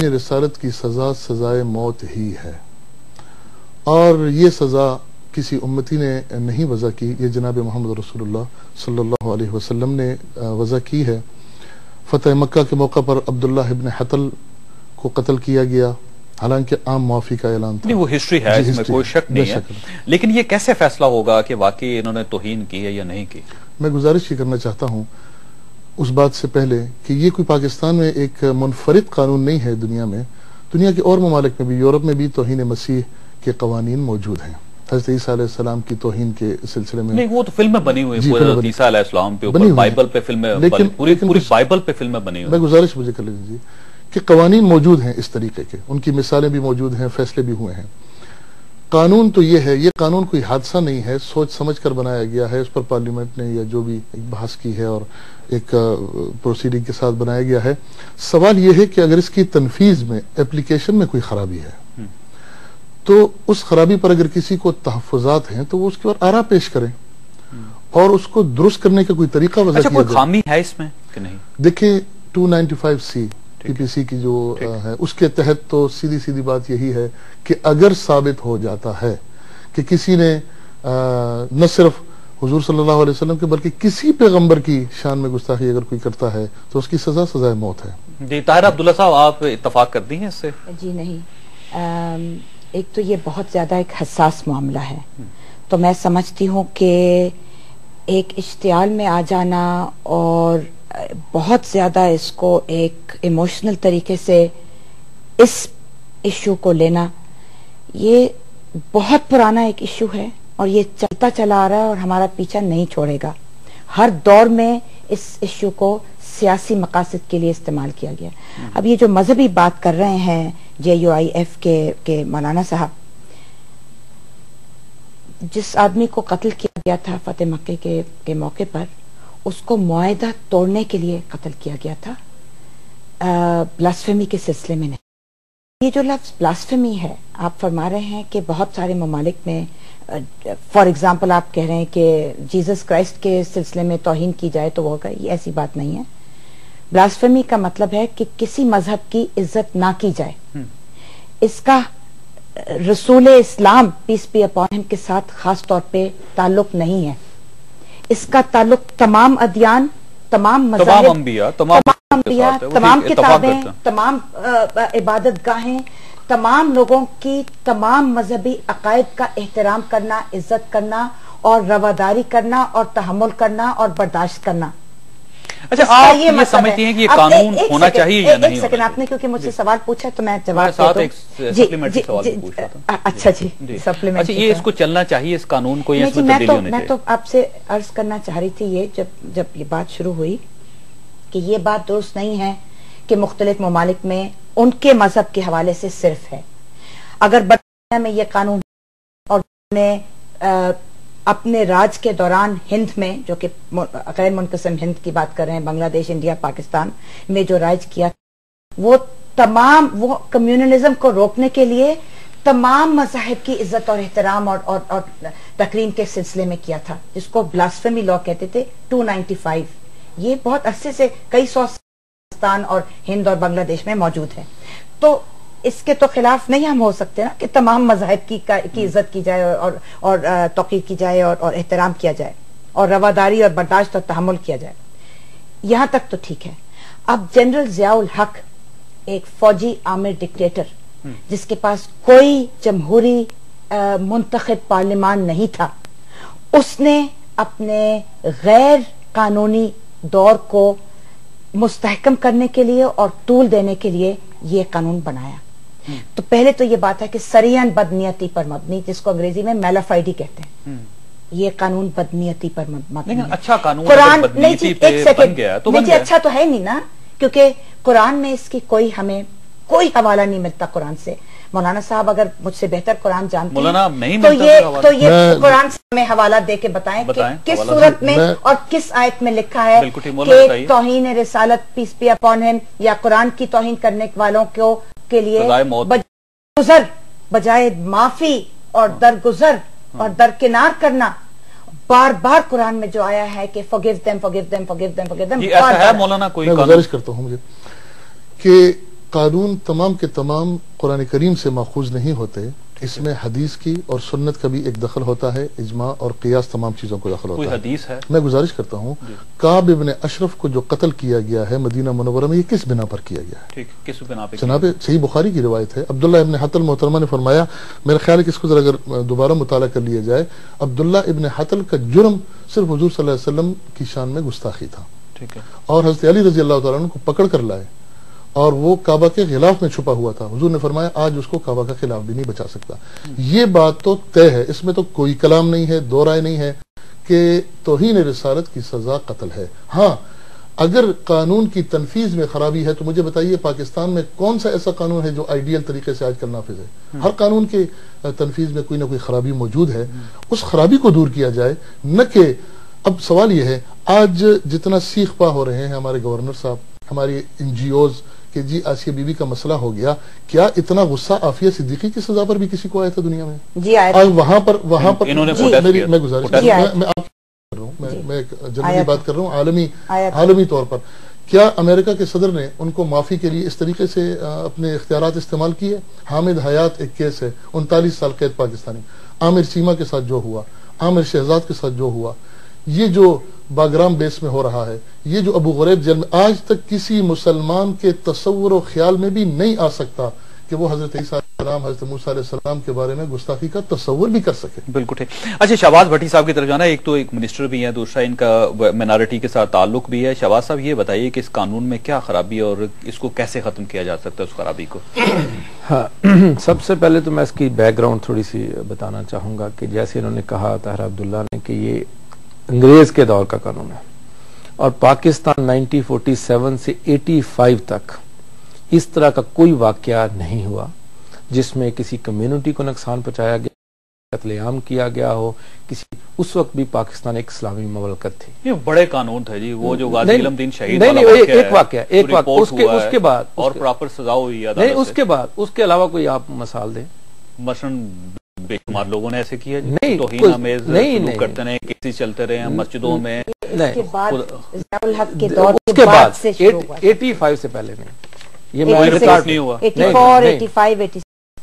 توہین رسالت کی سزا سزائے موت ہی ہے، اور یہ سزا کسی امتی نے نہیں وضع کی، یہ جناب محمد رسول اللہ صلی اللہ علیہ وسلم نے وضع کی ہے۔ فتح مکہ کے موقع پر عبداللہ ابن حطل کو قتل کیا گیا، حالانکہ عام معافی کا اعلان تھا۔ نہیں، وہ ہسٹری ہے، اس میں کوئی شک نہیں ہے، لیکن یہ کیسے فیصلہ ہوگا کہ واقعی انہوں نے توہین کی ہے یا نہیں کی؟ میں گزارش یہ کرنا چاہتا ہوں اس بات سے پہلے کہ یہ کوئی پاکستان میں ایک منفرد قانون نہیں ہے، دنیا کے اور ممالک میں بھی، یورپ میں بھی توہین مسیح کے قوانین موجود ہیں۔ حضرت عیسیٰ علیہ السلام کی توہین کے سلسلے میں نہیں، وہ تو فلمیں بنی ہوئی ہیں، حضرت عیسیٰ علیہ السلام پہ اوپر بائبل پہ فلمیں، پوری بائبل پہ فلمیں بنی ہوئی ہیں۔ میں گزارش مجھے کر لیجیے کہ قوانین موجود ہیں اس طریقے کے، ان کی مثالیں بھی موجود ہیں، فیصلے بھی ہوئے ہیں۔ قانون تو یہ ہے، یہ قانون کوئی حادثہ نہیں ہے، سوچ سمجھ کر بنایا گیا ہے، اس پر پارلیمنٹ نے یا جو بھی ایک بحث کی ہے اور ایک پروسیڈنگ کے ساتھ بنایا گیا ہے۔ سوال یہ ہے کہ اگر اس کی تنفیذ میں، اپلیکیشن میں کوئی خرابی ہے تو اس خرابی پر اگر کسی کو تحفظات ہیں تو وہ اس کے بعد آرا پیش کریں اور اس کو درست کرنے کا کوئی طریقہ وضع کیا کوئی خامی ہے اس میں کہ نہیں؟ دیکھیں 295C پی پی سی کی جو ہے، اس کے تحت تو سیدھی بات یہی ہے کہ اگر ثابت ہو جاتا ہے کہ کسی نے نہ صرف حضور صلی اللہ علیہ وسلم کے بلکہ کسی پیغمبر کی شان میں گستاخی اگر کوئی کرتا ہے تو اس کی سزا سزائے موت ہے۔ جی طاہرہ عبداللہ صاحب، آپ اتفاق کرتی ہیں اس سے؟ جی نہیں، ایک تو یہ بہت زیادہ ایک حساس معاملہ ہے، تو میں سمجھتی ہوں کہ ایک اشتعال میں آ جانا اور بہت زیادہ اس کو ایک ایموشنل طریقے سے اس ایشو کو لینا، یہ بہت پرانا ایک ایشو ہے اور یہ چلتا چلا آ رہا ہے اور ہمارا پیچھا نہیں چھوڑے گا۔ ہر دور میں اس ایشو کو سیاسی مقاصد کے لیے استعمال کیا گیا۔ اب یہ جو مذہبی بات کر رہے ہیں JUIF کے مولانا صاحب، جس آدمی کو قتل کیا گیا تھا فتح مکہ کے موقع پر، اس کو معاہدہ توڑنے کے لیے قتل کیا گیا تھا، بلاسفیمی کے سلسلے میں نہیں۔ یہ جو لفظ بلاسفیمی ہے، آپ فرما رہے ہیں کہ بہت سارے ممالک میں، فار ایگزامپل آپ کہہ رہے ہیں کہ جیزس کرائسٹ کے سلسلے میں توہین کی جائے تو وہ ہوگا، یہ ایسی بات نہیں ہے۔ بلاسفیمی کا مطلب ہے کہ کسی مذہب کی عزت نہ کی جائے، اس کا رسول اسلام پیس بی اپون ہم کے ساتھ خاص طور پہ تعلق نہیں ہے، اس کا تعلق تمام ادیان، تمام مذاہب، تمام کتابیں، تمام عبادت گاہیں، تمام لوگوں کی تمام مذہبی عقائد کا احترام کرنا، عزت کرنا اور رواداری کرنا اور تحمل کرنا اور برداشت کرنا۔ اچھا، آپ یہ سمجھتی ہیں کہ یہ قانون ہونا چاہیے یا نہیں؟ ایک سیکنڈ، آپ نے کیونکہ مجھ سے سوال پوچھا تو میں جواب اچھا جی، اچھا، یہ اس کو چلنا چاہیے اس قانون کو، یا اس میں تبدیلی ہونی چاہیے؟ میں تو آپ سے عرض کرنا چاہ رہی تھی، یہ جب یہ بات شروع ہوئی کہ یہ بات درست نہیں ہے کہ مختلف ممالک میں ان کے مذہب کے حوالے سے صرف ہے۔ اگر برطانیہ میں یہ قانون اور اپنے راج کے دوران ہند میں، جو کہ غیر منقسم ہند کی بات کر رہے ہیں، بنگلہ دیش، انڈیا، پاکستان میں جو راج کیا، وہ تمام وہ کمیونلزم کو روکنے کے لیے تمام مذاہب کی عزت اور احترام اور تکریم کے سلسلے میں کیا تھا، جس کو بلاسفیمی لا کہتے تھے، 295۔ یہ بہت عرصے سے کئی سو پاکستان اور ہند اور بنگلہ دیش میں موجود ہے، تو اس کے تو خلاف نہیں ہم ہو سکتے نا کہ تمام مذاہب کی عزت کی جائے اور توقیر کی جائے اور احترام کیا جائے اور رواداری اور برداشت اور تحمل کیا جائے۔ یہاں تک تو ٹھیک ہے۔ اب جنرل ضیاء الحق، ایک فوجی آمر ڈکٹیٹر جس کے پاس کوئی جمہوری منتخب پارلیمان نہیں تھا، اس نے اپنے غیر قانونی دور کو مستحکم کرنے کے لیے اور طول دینے کے لیے یہ قانون بنایا۔ تو پہلے تو یہ بات ہے کہ سریعاً بدنیتی پر مبنی، جس کو انگریزی میں میلافائڈی کہتے ہیں، یہ قانون بدنیتی پر مبنی ہے۔ اچھا قانون بدنیتی پہ بن گیا تو بن گیا، اچھا تو ہے نہیں نا، کیونکہ قرآن میں اس کی ہمیں کوئی حوالہ نہیں ملتا قرآن سے۔ مولانا صاحب اگر مجھ سے بہتر قرآن جانتے ہیں تو یہ قرآن سے ہمیں حوالہ دے کے بتائیں کہ کس صورت میں اور کس آیت میں لکھا ہے کہ توہین رسالت پیس بی اپون ہم یا قرآن کی توہین کرنے والوں کے لیے بجائے معافی اور درگزر اور درکنار کرنا، بار بار قرآن میں جو آیا ہے کہ forgive them, forgive them, forgive them, forgive them۔ ایسا ہے مولانا کوئی؟ میں گزارش کرتا ہوں مجھے کہ قانون تمام کے تمام قرآن کریم سے ماخوذ نہیں ہوتے، اس میں حدیث کی اور سنت کا بھی ایک دخل ہوتا ہے، اجماع اور قیاس تمام چیزوں کو دخل ہوتا ہے۔ کوئی حدیث ہے؟ میں گزارش کرتا ہوں، کعب ابن اشرف کو جو قتل کیا گیا ہے مدینہ منورہ میں، یہ کس بنا پر کیا گیا ہے؟ ٹھیک، کس بنا پہ؟ جناب صحیح بخاری کی روایت ہے، عبداللہ ابن حتل محترمہ نے فرمایا، میرا خیال ہے کہ اس کو ذرا اگر دوبارہ مطالعہ کر لیا جائے، عبداللہ ابن حتل کا جرم صرف حضور صلی اللہ علیہ وسلم کی شان میں گستاخی تھا، ٹھیک ہے، اور حضرت علی رضی اللہ تعالیٰ عنہ کو پکڑ کر لائے اور وہ کعبہ کے غلاف میں چھپا ہوا تھا، حضور نے فرمایا آج اس کو کعبہ کا خلاف بھی نہیں بچا سکتا۔ یہ بات تو طے ہے، اس میں تو کوئی کلام نہیں ہے، دو رائے نہیں ہے کہ توہین رسالت کی سزا قتل ہے۔ ہاں، اگر قانون کی تنفیذ میں خرابی ہے تو مجھے بتائیے پاکستان میں کون سا ایسا قانون ہے جو آئیڈیل طریقے سے آج کل نافذ ہے؟ ہر قانون کے تنفیذ میں کوئی نہ کوئی خرابی موجود ہے، اس خرابی کو دور کیا جائے، نہ کہ اب سوال یہ ہے آج جتنا سیخ پا ہو رہے ہیں ہمارے گورنر صاحب، ہماری این جی اوز کہ جی آسیہ بی بی کا مسئلہ ہو گیا، کیا اتنا غصہ عافیہ صدیقی کی سزا پر بھی کسی کو آیا تھا دنیا میں؟ جی آیا آج وہاں پر میں گزارش کر رہا ہوں، میں جنرلی بات کر رہا ہوں عالمی طور پر، کیا امریکہ کے صدر نے ان کو معافی کے لیے اس طریقے سے اپنے اختیارات استعمال کیے؟ حامد حیات ایک کیس ہے، 39 سال قید پاکستانی، عامر سیما کے ساتھ جو ہوا، عامر شہزاد کے ساتھ جو ہوا، یہ جو باگرام بیس میں ہو رہا ہے، یہ جو ابو غریب جیل میں، آج تک کسی مسلمان کے تصور و خیال میں بھی نہیں آ سکتا کہ وہ حضرت عیسیٰ علیہ السلام، حضرت موسیٰ علیہ السلام کے بارے میں گستاخی کا تصور بھی کر سکے۔ بالکل ٹھیک۔ اچھا، شہباز بھٹی صاحب کی طرف جانا، ایک تو ایک منسٹر بھی ہیں، دوسرا ان کا مائنارٹی کے ساتھ تعلق بھی ہے۔ شہباز صاحب یہ بتائیے کہ اس قانون میں کیا خرابی اور اس کو کیسے ختم کیا جا سکتا ہے اس خرابی کو؟ ہاں، سب سے پہلے تو میں اس کی بیک گراؤنڈ تھوڑی سی بتانا چاہوں گا کہ جیسے انہوں نے کہا طاہر عبداللہ نے کہ یہ انگریز کے دور کا قانون ہے اور پاکستان 1947 سے 85 تک اس طرح کا کوئی واقعہ نہیں ہوا جس میں کسی کمیونٹی کو نقصان پہنچایا گیا، قتل عام کیا گیا ہو کسی۔ اس وقت بھی پاکستان ایک اسلامی مملکت تھی۔ یہ بڑے قانون تھے جی، وہ جو غازی علم دین شہید نہیں ایک واقعہ اس کے بعد اور پراپر سزا ہوئی ہے نہیں، اس کے بعد اس کے علاوہ کوئی آپ مثال دیں؟ مثلاً بے شمار لوگوں نے ایسے کیا نہیں، توہین آمیز سلوک کرتے رہے، کیسز چلتے رہے ہیں مسجدوں میں۔ اس کے بعد 85 سے پہلے نہیں، یہ میں ریکارڈ نہیں ہوا۔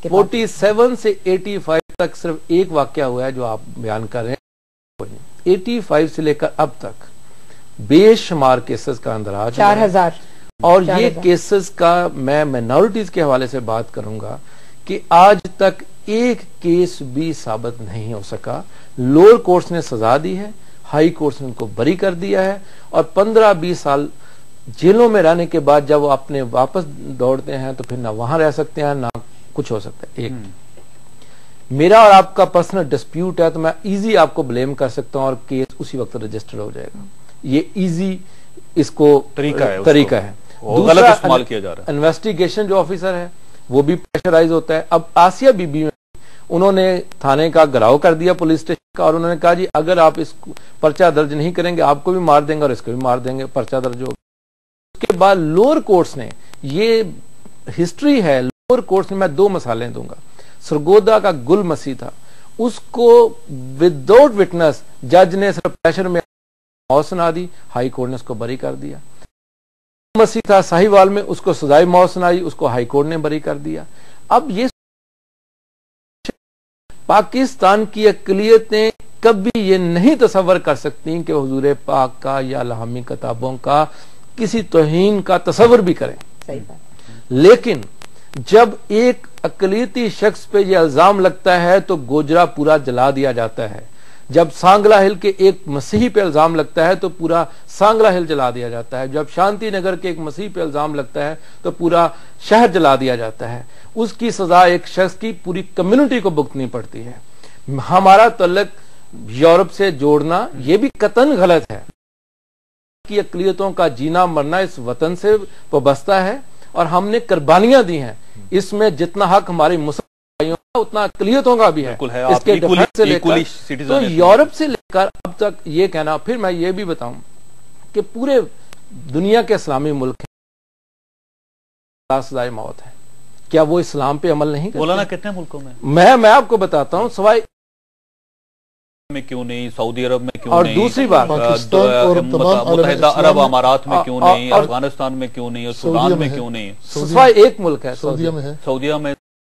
47 سے 85 تک صرف ایک واقعہ ہوا ہے جو آپ بیان کر رہے ہیں۔ 85 سے لے کر اب تک بے شمار کیسز کا اندراج 4000، اور یہ کیسز کا میں مائنورٹیز کے حوالے سے بات کروں گا کہ آج تک ایک کیس بھی ثابت نہیں ہو سکا۔ لوور کورٹس نے سزا دی ہے، ہائی کورٹس نے ان کو بری کر دیا ہے، اور 15-20 سال جیلوں میں رہنے کے بعد جب وہ اپنے واپس دوڑتے ہیں تو پھر نہ وہاں رہ سکتے ہیں نہ کچھ ہو سکتا ہے۔ ایک میرا اور آپ کا پرسنل ڈسپیوٹ ہے تو میں ایزی آپ کو بلیم کر سکتا ہوں اور کیس اسی وقت رجسٹر ہو جائے گا۔ یہ ایزی اس کو طریقہ ہے۔ غلط استعمال کیا جا رہا ہے۔ انویسٹیگیشن جو آفیسر ہے وہ بھی پریشرائز ہوتا ہے۔ اب آسیہ بی بی میں انہوں نے تھانے کا گھراؤ کر دیا پولیس اسٹیشن کا، اور انہوں نے کہا جی اگر آپ اس پرچہ درج نہیں کریں گے آپ کو بھی مار دیں گے اور اس کو بھی مار دیں گے، پرچہ درج ہوگا۔ اس کے بعد لوور کورٹس نے، یہ ہسٹری ہے، لوور کورٹس نے، میں 2 مثالیں دوں گا۔ سرگودا کا گل مسیح تھا، اس کو وداؤٹ وٹنس جج نے صرف پریشر میں موت سنا دی، ہائی کورٹ نے اس کو بری کر دیا۔ مسیح تھا ساہیوال میں، اس کو سزائے موت سنائی، اس کو ہائی کورٹ نے بری کر دیا۔ اب یہ پاکستان کی اقلیتیں کبھی یہ نہیں تصور کر سکتی کہ حضور پاک کا یا الہامی کتابوں کا کسی توہین کا تصور بھی کریں، لیکن جب ایک اقلیتی شخص پہ یہ الزام لگتا ہے تو گوجرا پورا جلا دیا جاتا ہے، جب سانگلہ ہل کے ایک مسیحی پہ الزام لگتا ہے تو پورا سانگلہ ہل جلا دیا جاتا ہے، جب شانتی نگر کے ایک مسیحی پہ الزام لگتا ہے تو پورا شہر جلا دیا جاتا ہے۔ اس کی سزا ایک شخص کی پوری کمیونٹی کو بھگتنی پڑتی ہے۔ ہمارا تعلق یورپ سے جوڑنا یہ بھی قطعاً غلط ہے۔ کی اقلیتوں کا جینا مرنا اس وطن سے وابستہ ہے اور ہم نے قربانیاں دی ہیں، اس میں جتنا حق ہماری مسلمان بھائیوں کا اتنا اقلیتوں کا بھی ہے۔ اس کے ڈیفنس سے لے کر تو یورپ سے لے کر اب تک یہ کہنا، پھر میں یہ بھی بتاؤں کہ پورے دنیا کے اسلامی ملک سزائے موت ہے، کیا وہ اسلام پہ عمل نہیں کرتے؟ مولانا کتنے ملکوں میں؟ میں آپ کو بتاتا ہوں، سوائے میں کیوں نہیں, سعودی عرب میں کیوں اور نہیں, دوسری بات پاکستان اور تمام متحدہ عرب عرب امارات میں کیوں نہیں, اور افغانستان میں کیوں نہیں, اور سودان میں کیوں نہیں, سوائے ایک ملک ہے سعودیہ میں ہے, سعودیہ میں